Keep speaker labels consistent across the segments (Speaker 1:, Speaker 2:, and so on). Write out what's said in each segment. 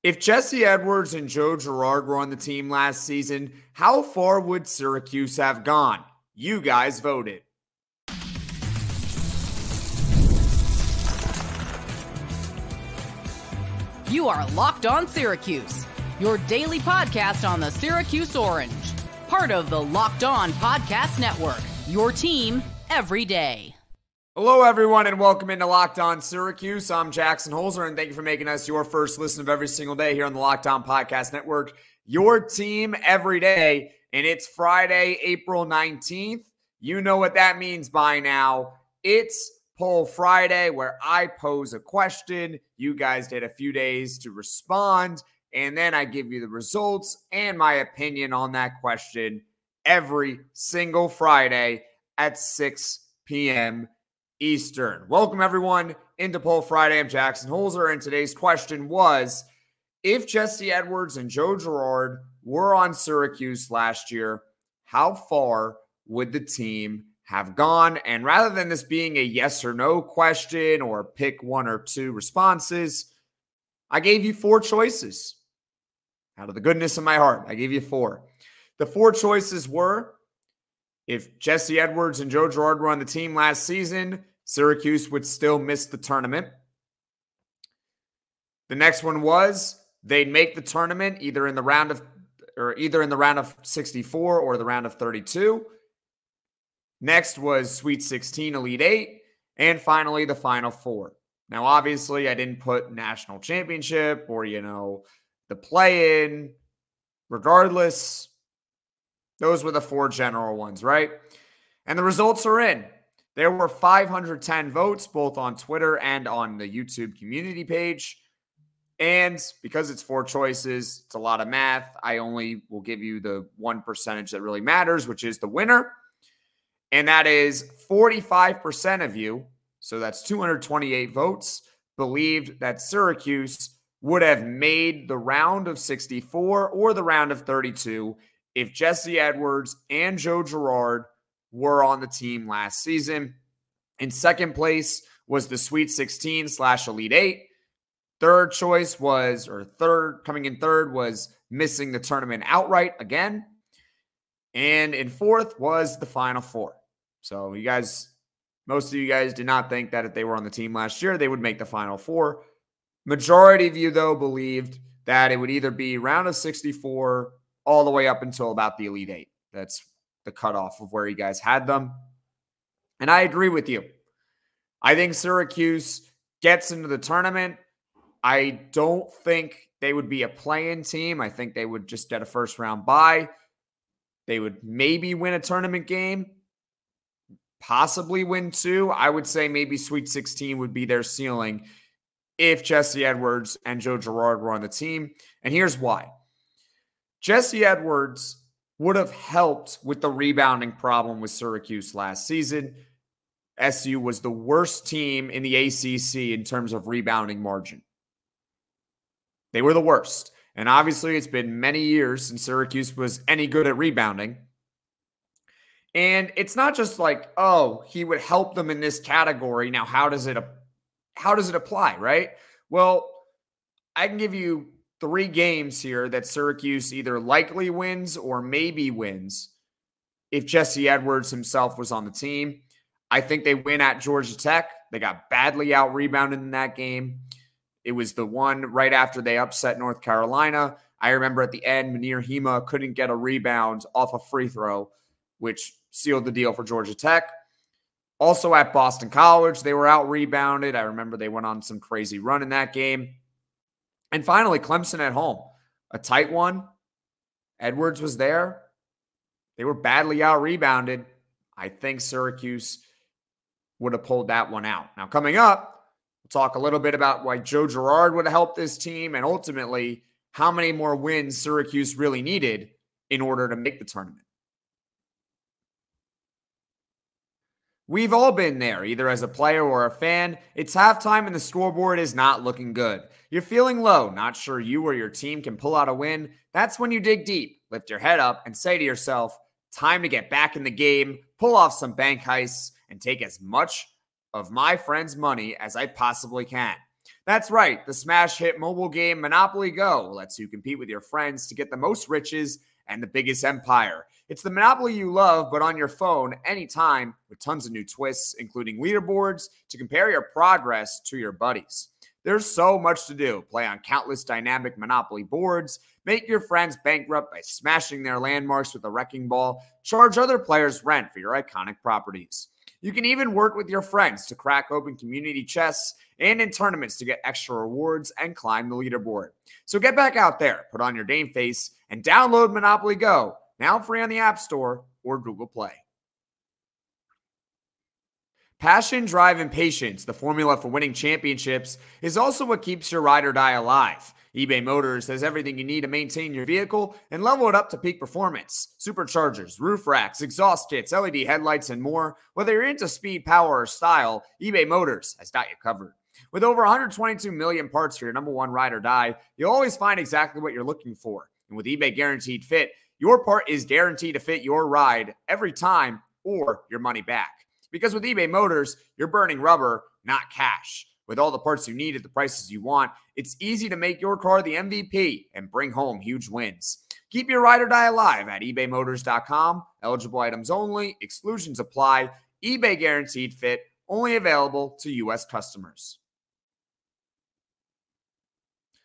Speaker 1: If Jesse Edwards and Joe Girard were on the team last season, how far would Syracuse have gone? You guys voted.
Speaker 2: You are Locked On Syracuse, your daily podcast on the Syracuse Orange. Part of the Locked On Podcast Network, your team every day.
Speaker 1: Hello, everyone, and welcome into Locked On Syracuse. I'm Jackson Holzer, and thank you for making us your first listen of every single day here on the Locked On Podcast Network, your team every day. And it's Friday, April 19th. You know what that means by now. It's Poll Friday, where I pose a question. You guys get a few days to respond, and then I give you the results and my opinion on that question every single Friday at 6 p.m. Eastern. Welcome, everyone, into Poll Friday. I'm Jackson Holzer, and today's question was, if Jesse Edwards and Joe Girard were on Syracuse last year, how far would the team have gone? And rather than this being a yes or no question or pick one or two responses, I gave you four choices. Out of the goodness of my heart, I gave you four. The four choices were, if Jesse Edwards and Joe Girard were on the team last season, Syracuse would still miss the tournament. The next one was they'd make the tournament either in the round of 64 or the round of 32. Next was Sweet 16, Elite 8, and finally the Final Four. Now, obviously, I didn't put national championship or, the play-in. Regardless, those were the four general ones, right? And the results are in. There were 510 votes, both on Twitter and on the YouTube community page. And because it's four choices, it's a lot of math. I only will give you the one percentage that really matters, which is the winner. And that is 45% of you, so that's 228 votes, believed that Syracuse would have made the round of 64 or the round of 32 if Jesse Edwards and Joe Girard were on the team last season. In second place was the Sweet 16 / Elite 8. Coming in third was missing the tournament outright again. And in fourth was the Final Four. So most of you guys did not think that if they were on the team last year, they would make the Final Four. Majority of you, though, believed that it would either be round of 64 all the way up until about the Elite 8. That's the cutoff of where you guys had them. And I agree with you. I think Syracuse gets into the tournament. I don't think they would be a play-in team. I think they would just get a first-round bye. They would maybe win a tournament game, possibly win two. I would say maybe Sweet 16 would be their ceiling if Jesse Edwards and Joe Girard were on the team. And here's why. Jesse Edwards would have helped with the rebounding problem with Syracuse last season. SU was the worst team in the ACC in terms of rebounding margin. They were the worst. And obviously, it's been many years since Syracuse was any good at rebounding. And it's not just like, oh, he would help them in this category. Now, how does it apply, right? Well, I can give you 3 games here that Syracuse either likely wins or maybe wins if Jesse Edwards himself was on the team. I think they win at Georgia Tech. They got badly out-rebounded in that game. It was the one right after they upset North Carolina. I remember at the end, Munir Hema couldn't get a rebound off a free throw, which sealed the deal for Georgia Tech. Also at Boston College, they were out-rebounded. I remember they went on some crazy run in that game. And finally, Clemson at home. A tight one. Edwards was there. They were badly out-rebounded. I think Syracuse would have pulled that one out. Now, coming up, we'll talk a little bit about why Joe Girard would have helped this team and ultimately how many more wins Syracuse really needed in order to make the tournament. We've all been there, either as a player or a fan. It's halftime and the scoreboard is not looking good. You're feeling low, not sure you or your team can pull out a win. That's when you dig deep, lift your head up, and say to yourself, time to get back in the game, pull off some bank heists, and take as much of my friends' money as I possibly can. That's right. The smash hit mobile game Monopoly Go lets you compete with your friends to get the most riches and the biggest empire. It's the Monopoly you love, but on your phone anytime with tons of new twists, including leaderboards to compare your progress to your buddies. There's so much to do. Play on countless dynamic Monopoly boards, make your friends bankrupt by smashing their landmarks with a wrecking ball, charge other players rent for your iconic properties. You can even work with your friends to crack open community chests and in tournaments to get extra rewards and climb the leaderboard. So get back out there, put on your game face, and download Monopoly Go, now free on the App Store or Google Play. Passion, drive, and patience, the formula for winning championships, is also what keeps your ride or die alive. eBay Motors has everything you need to maintain your vehicle and level it up to peak performance. Superchargers, roof racks, exhaust kits, LED headlights, and more. Whether you're into speed, power, or style, eBay Motors has got you covered. With over 122 million parts for your number one ride or die, you'll always find exactly what you're looking for. And with eBay Guaranteed Fit, your part is guaranteed to fit your ride every time or your money back. Because with eBay Motors, you're burning rubber, not cash. With all the parts you need at the prices you want, it's easy to make your car the MVP and bring home huge wins. Keep your ride or die alive at ebaymotors.com. Eligible items only. Exclusions apply. eBay Guaranteed Fit. Only available to U.S. customers.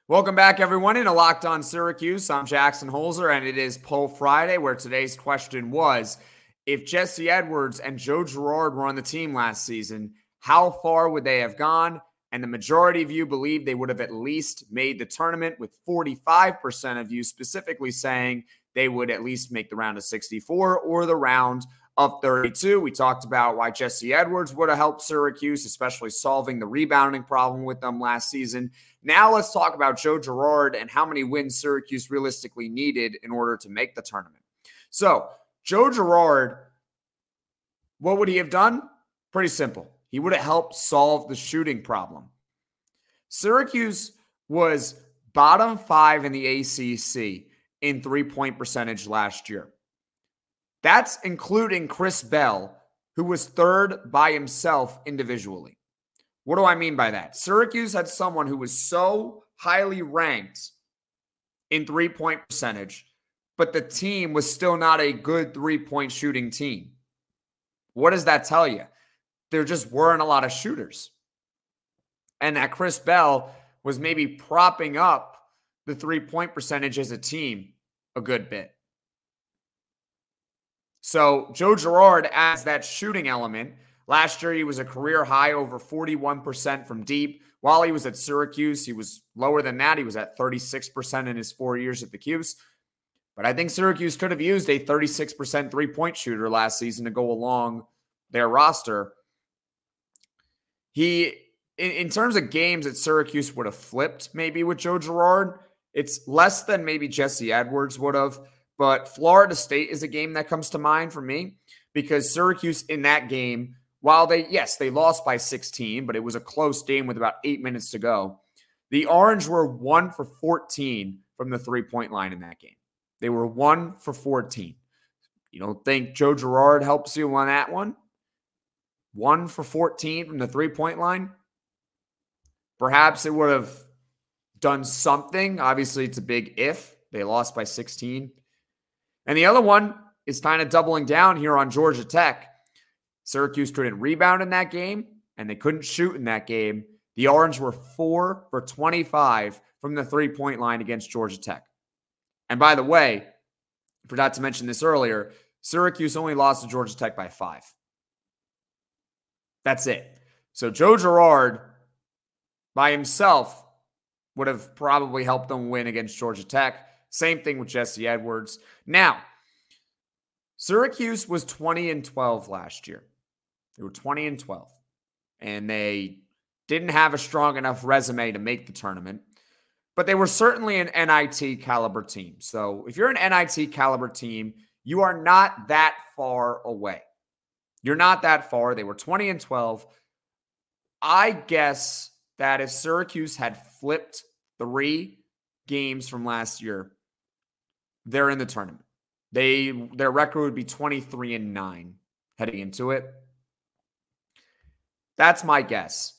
Speaker 1: Welcome back, everyone, into Locked On Syracuse. I'm Jackson Holzer, and it is Poll Friday, where today's question was, if Jesse Edwards and Joe Girard were on the team last season, how far would they have gone? And the majority of you believe they would have at least made the tournament, with 45% of you specifically saying they would at least make the round of 64 or the round of 32. We talked about why Jesse Edwards would have helped Syracuse, especially solving the rebounding problem with them last season. Now let's talk about Joe Girard and how many wins Syracuse realistically needed in order to make the tournament. So Joe Girard, what would he have done? Pretty simple. He would have helped solve the shooting problem. Syracuse was bottom 5 in the ACC in three-point percentage last year. That's including Chris Bell, who was third by himself individually. What do I mean by that? Syracuse had someone who was so highly ranked in three-point percentage, but the team was still not a good three-point shooting team. What does that tell you? There just weren't a lot of shooters. And that Chris Bell was maybe propping up the three-point percentage as a team a good bit. So Joe Girard adds that shooting element. Last year, he was a career high over 41% from deep. While he was at Syracuse, he was lower than that. He was at 36% in his 4 years at the Cuse. But I think Syracuse could have used a 36% three-point shooter last season to go along their roster. He, in terms of games that Syracuse would have flipped maybe with Joe Girard, it's less than maybe Jesse Edwards would have. But Florida State is a game that comes to mind for me, because Syracuse in that game, while they lost by 16, but it was a close game with about 8 minutes to go. The Orange were 1 for 14 from the three-point line in that game. They were 1 for 14. You don't think Joe Girard helps you on that one? 1 for 14 from the three-point line? Perhaps it would have done something. Obviously, it's a big if. They lost by 16. And the other one is kind of doubling down here on Georgia Tech. Syracuse couldn't rebound in that game, and they couldn't shoot in that game. The Orange were 4 for 25 from the three-point line against Georgia Tech. And by the way, I forgot to mention this earlier, Syracuse only lost to Georgia Tech by 5. That's it. So Joe Girard by himself would have probably helped them win against Georgia Tech. Same thing with Jesse Edwards. Now, Syracuse was 20-12 last year. They were 20-12. And they didn't have a strong enough resume to make the tournament. But they were certainly an NIT caliber team. So if you're an NIT caliber team, you are not that far away. You're not that far. They were 20-12. I guess that if Syracuse had flipped 3 games from last year, they're in the tournament. Their record would be 23-9 heading into it. That's my guess.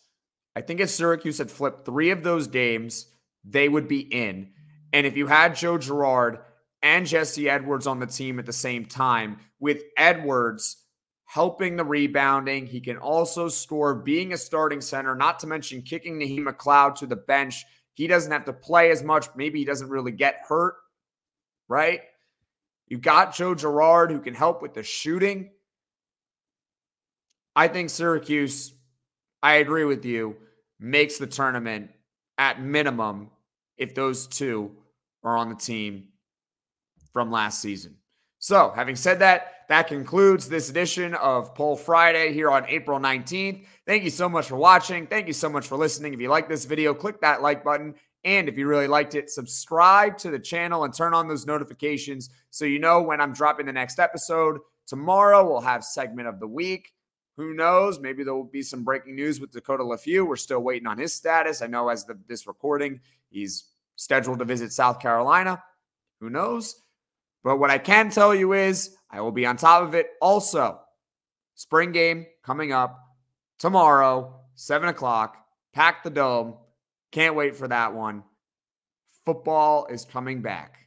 Speaker 1: I think if Syracuse had flipped 3 of those games, they would be in. And if you had Joe Girard and Jesse Edwards on the team at the same time, with Edwards helping the rebounding, he can also score, being a starting center, not to mention kicking Naheem McLeod to the bench. He doesn't have to play as much. Maybe he doesn't really get hurt, right? You got Joe Girard who can help with the shooting. I think Syracuse, I agree with you, makes the tournament at minimum if those two are on the team from last season. So, having said that, that concludes this edition of Poll Friday here on April 19th. Thank you so much for watching. Thank you so much for listening. If you like this video, click that like button. And if you really liked it, subscribe to the channel and turn on those notifications so you know when I'm dropping the next episode. Tomorrow, we'll have segment of the week. Who knows? Maybe there will be some breaking news with Dakota LeFew. We're still waiting on his status. I know as this recording, he's scheduled to visit South Carolina. Who knows? But what I can tell you is I will be on top of it. Also, spring game coming up tomorrow, 7 o'clock. Pack the Dome. Can't wait for that one. Football is coming back.